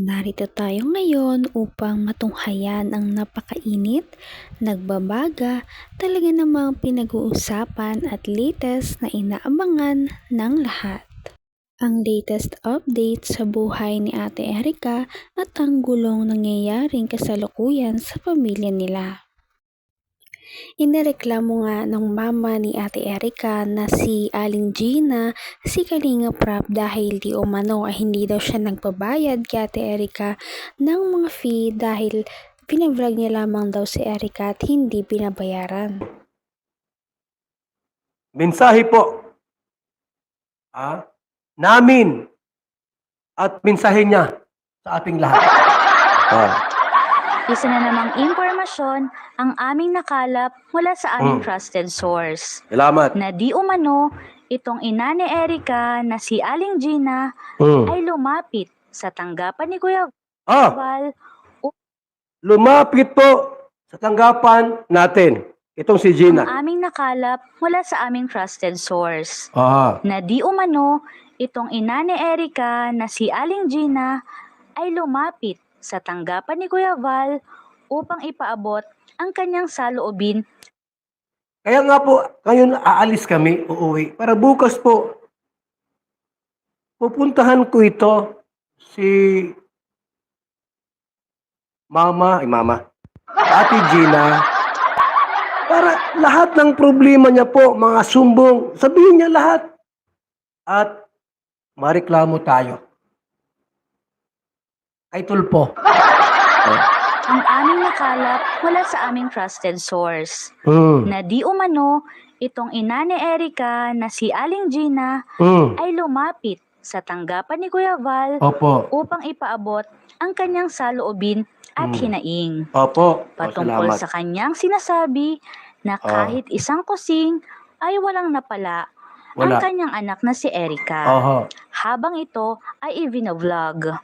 Narito tayo ngayon upang matunghayan ang napakainit, nagbabaga, talaga namang pinag-uusapan at latest na inaabangan ng lahat. Ang latest update sa buhay ni Ate Erika at ang gulong nangyayaring kasalukuyan sa pamilya nila. Inireklamo nga ng mama ni Ate Erika na si Aling Gina si Kalinga Prap dahil di umano ay hindi daw siya nagbabayad kay Ate Erika ng mga fee dahil pinavrag niya lamang daw si Erika at hindi binabayaran. Mensahe po namin at mensahe niya sa ating lahat. Isa na namang impormasyon ang aming nakalap mula sa aming trusted source. Salamat. Na di umano, itong ina ni Erika na si Aling Gina ay lumapit sa tanggapan ni Kuya Val. Lumapit po sa tanggapan natin. Itong si Gina. Ang aming nakalap mula sa aming trusted source. Na di umano, itong ina ni Erika na si Aling Gina ay lumapit sa tanggapan ni Kuya Val upang ipaabot ang kanyang saloobin. Kaya nga po, ngayon aalis kami, uuwi. Para bukas po, pupuntahan ko ito si Ate Gina, para lahat ng problema niya po, mga sumbong, sabihin niya lahat. At mareklamo tayo. Kay Tulpo. Ang aming nakalap mula sa aming trusted source. Na di umano, itong ina ni Erika na si Aling Gina ay lumapit sa tanggapan ni Kuya Val upang ipaabot ang kanyang saloobin at hinaing. Patungkol sa kanyang sinasabi na kahit isang kusing ay walang napala ang kanyang anak na si Erika. Habang ito ay i-vlog.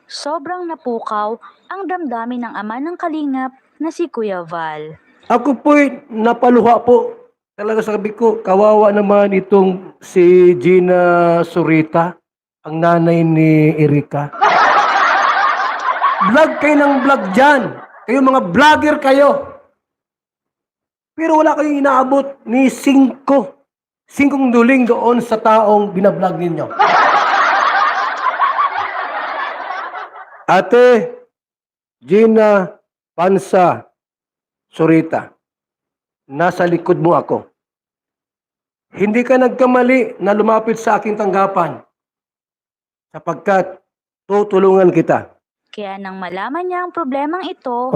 Sobrang napukaw ang damdamin ng ama ng kalingap na si Kuya Val. Ako po'y napaluha po. Talaga sabi ko, kawawa naman itong si Gina Zurita, ang nanay ni Erika. Vlog kayo ng vlog dyan. Kayo mga vlogger kayo. Pero wala kayong inaabot ni 5 duling doon sa taong binablog ninyo. Ate Gina Pansa Zurita, nasa likod mo ako. Hindi ka nagkamali na lumapit sa aking tanggapan sapagkat tutulungan kita. Kaya nang malaman niya ang problemang ito,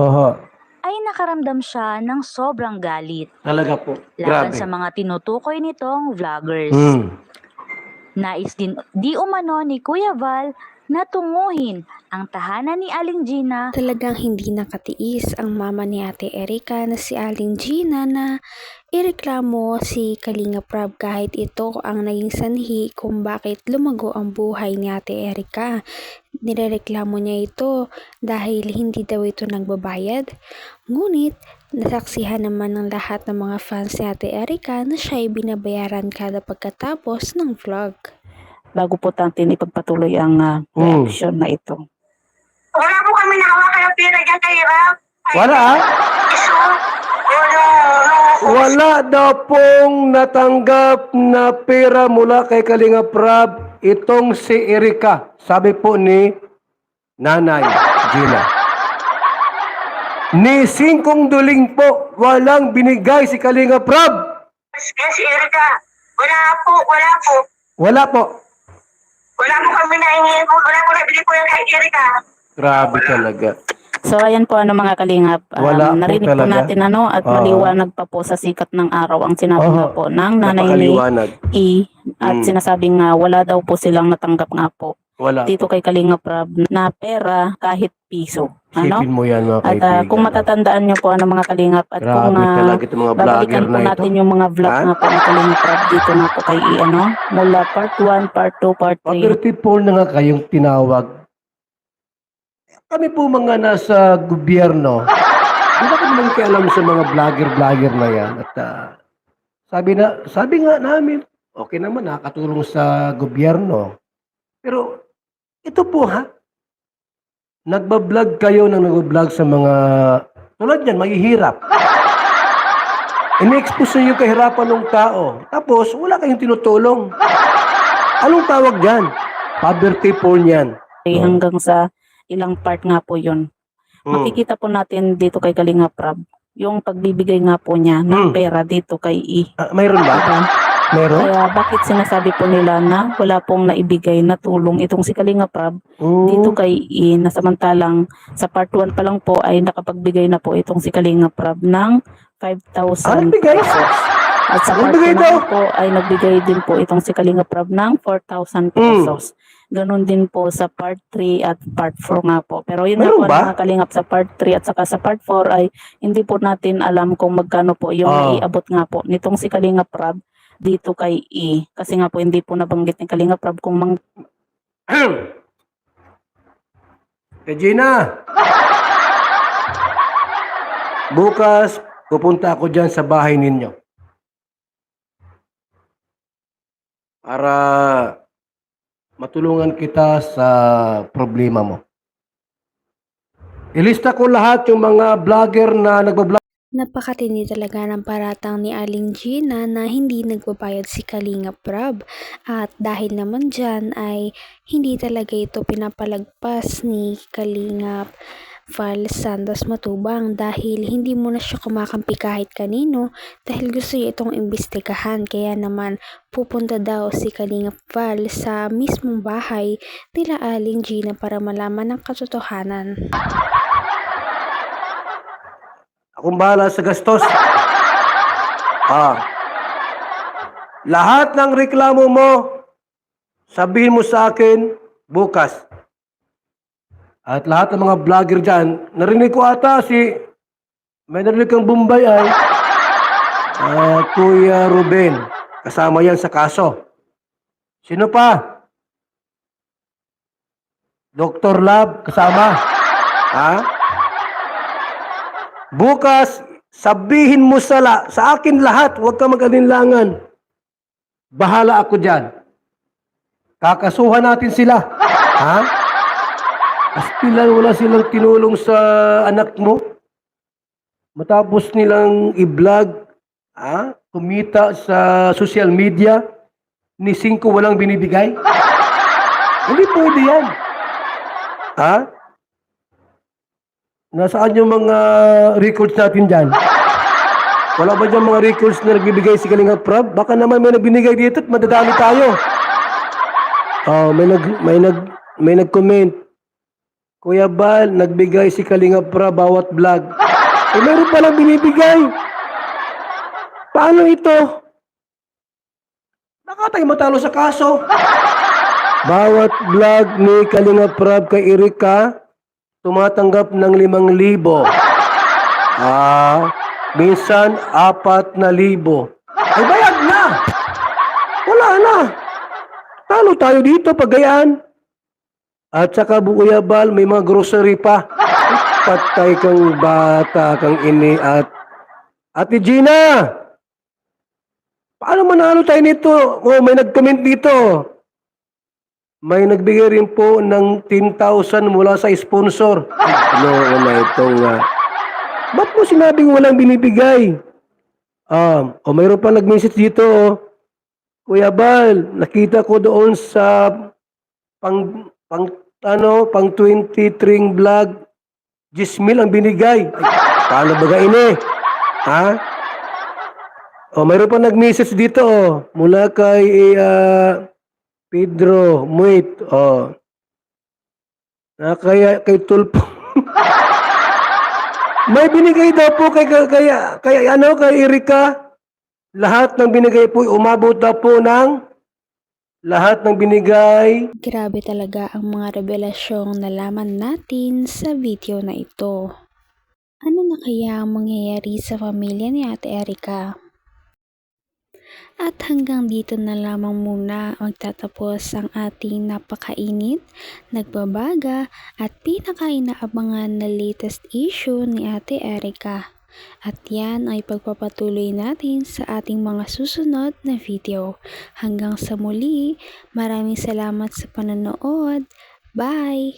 ay nakaramdam siya ng sobrang galit. Talaga po. Laban Grabe. sa mga tinutukoy nitong vloggers. Nais din di umano ni Kuya Val na tunguhin ang tahanan ni Aling Gina. Talagang hindi nakatiis ang mama ni Ate Erika na si Aling Gina na ireklamo si Kalinga Prab kahit ito ang naging sanhi kung bakit lumago ang buhay ni Ate Erika. Nirereklamo niya ito dahil hindi daw ito nagbabayad. Ngunit nasaksihan naman ng lahat ng mga fans ni Ate Erika na siya ay binabayaran kada pagkatapos ng vlog. Bago po natin ipagpatuloy ang reaction na ito. Wala po kami nahawakan ng pera dyan kay Rap. Wala Wala daw pong natanggap na pera mula kay Kalinga Prab itong si Erika. Sabi po ni Nanay Gina. Ni 5 duling po, walang binigay si Kalinga Prab. Yan si Erika. Wala po. Wala po. Wala po kami nahingi. Wala po nabili po yung kay Erika. Grabe talaga. So ayan po mga kalingap, Wala po narinig po talaga. natin at maliwanag pa po sa sikat ng araw ang sinabi nga po ng nanay ni Napakaliwanag. at sinasabing nga wala daw po silang natanggap nga po Wala dito po. kay Kalinga Prab na pera kahit piso. Isipin mo yan mga At kaibigan. kung matatandaan nyo po mga kalingap at kung Grabe talaga itong mga vlogger babalikan po na ito. natin yung mga vlog Ha? nga po ng Kalinga Prab dito na po kay mula part 1, part 2, part 3. Pa-34 na nga kayong tinawag. Kami po mga nasa gobyerno, di ba kami nagkialam sa mga vlogger na yan? At sabi nga namin, okay naman, nakakatulong sa gobyerno. Pero ito po nagbablog kayo ng nagbablog sa mga tulad yan, mahihirap. Ini-expose niyo yung kahirapan ng tao. Tapos, wala kayong tinutulong. Anong tawag dyan? Poverty porn yan. Hanggang sa ilang part nga po yun. Makikita po natin dito kay Kalinga Prab, yung pagbibigay nga po niya ng pera dito kay Mayroon ba? Diba? Meron? Kaya bakit sinasabi po nila na wala pong naibigay na tulong itong si Kalinga Prab dito kay na samantalang sa part 1 pa lang po ay nakapagbigay na po itong si Kalinga Prab ng 5,000 bigay? pesos. At sa part 2 Nagbigay daw? po ay nagbigay din po itong si Kalinga Prab ng 4,000 pesos. Ganon din po sa part 3 at part 4 nga po. Pero yun nga Meron po ba? mga kalingap sa part 3 at saka sa part 4 ay hindi po natin alam kung magkano po yung naiabot nga po nitong si Kalinga Prab dito kay Kasi nga po hindi po nabanggit ni Kalinga Prab kung Regina! Bukas, pupunta ako dyan sa bahay ninyo. Para matulungan kita sa problema mo. Ilista ko lahat yung mga vlogger na nagbablog. Napakatindi talaga ng paratang ni Aling Gina na hindi nagbabayad si Kalinga Prab. At dahil naman dyan ay hindi talaga ito pinapalagpas ni Kalinga Val Santos Matubang dahil hindi mo na siya kumakampi kahit kanino dahil gusto niya itong imbestigahan. Kaya naman pupunta daw si Kalinga Val sa mismong bahay nila Aling Gina para malaman ang katotohanan. Akong bahala sa gastos. Lahat ng reklamo mo, sabihin mo sa akin bukas. At lahat ng mga vlogger dyan, narinig ko ata may narinig kang Bombay ay, Kuya Ruben. Kasama yan sa kaso. Sino pa? Dr. Lab, kasama. Bukas, sabihin mo sa akin lahat, huwag ka mag-alinlangan. Bahala ako dyan. Kakasuhan natin sila. Astilan, wala silang tinulong sa anak mo. Matapos nilang i-vlog, kumita sa social media, ni 5 walang binibigay. Hindi pwede yan. Nasaan yung mga records natin dyan? Wala ba dyan mga records na nagbibigay si Kalinga Prab? Baka naman may nagbinigay dito at madadami tayo. May nag-comment. Kuya Bal, nagbigay si Kalinga Prab bawat vlog. Meron palang binibigay. Paano ito? Baka tayo matalo sa kaso. Bawat vlog ni Kalinga Prab kay Erika, tumatanggap ng 5,000. Minsan 4,000. Ay bayad na. Wala na. Talo tayo dito pagayaan. At saka Kuya Bal, may mga grocery pa. Patay kang bata, kang ini at Ate Gina. Paano manalo tayo nito? May nag-comment dito. May nagbigay rin po ng 10,000 mula sa sponsor. Na itong... ba't mo sinabing walang binibigay? Mayroon pa nag-message dito. Kuya Bal, nakita ko doon sa pang 23 vlog, 10,000 ang binigay. Paano ba ini? Mayroon pa nag-message dito. Mula kay... Pedro Muit, kay Tulpo. May binigay daw po kay Erika. Lahat ng binigay po, umabot daw po ng lahat ng binigay. Grabe talaga ang mga revelasyong nalaman natin sa video na ito. Ano na kaya ang mangyayari sa pamilya ni Ate Erika? At hanggang dito na lamang muna magtatapos ang ating napakainit, nagbabaga at pinaka-inaabangan na latest issue ni Ate Erika. At yan ay pagpapatuloy natin sa ating mga susunod na video. Hanggang sa muli, maraming salamat sa panonood. Bye!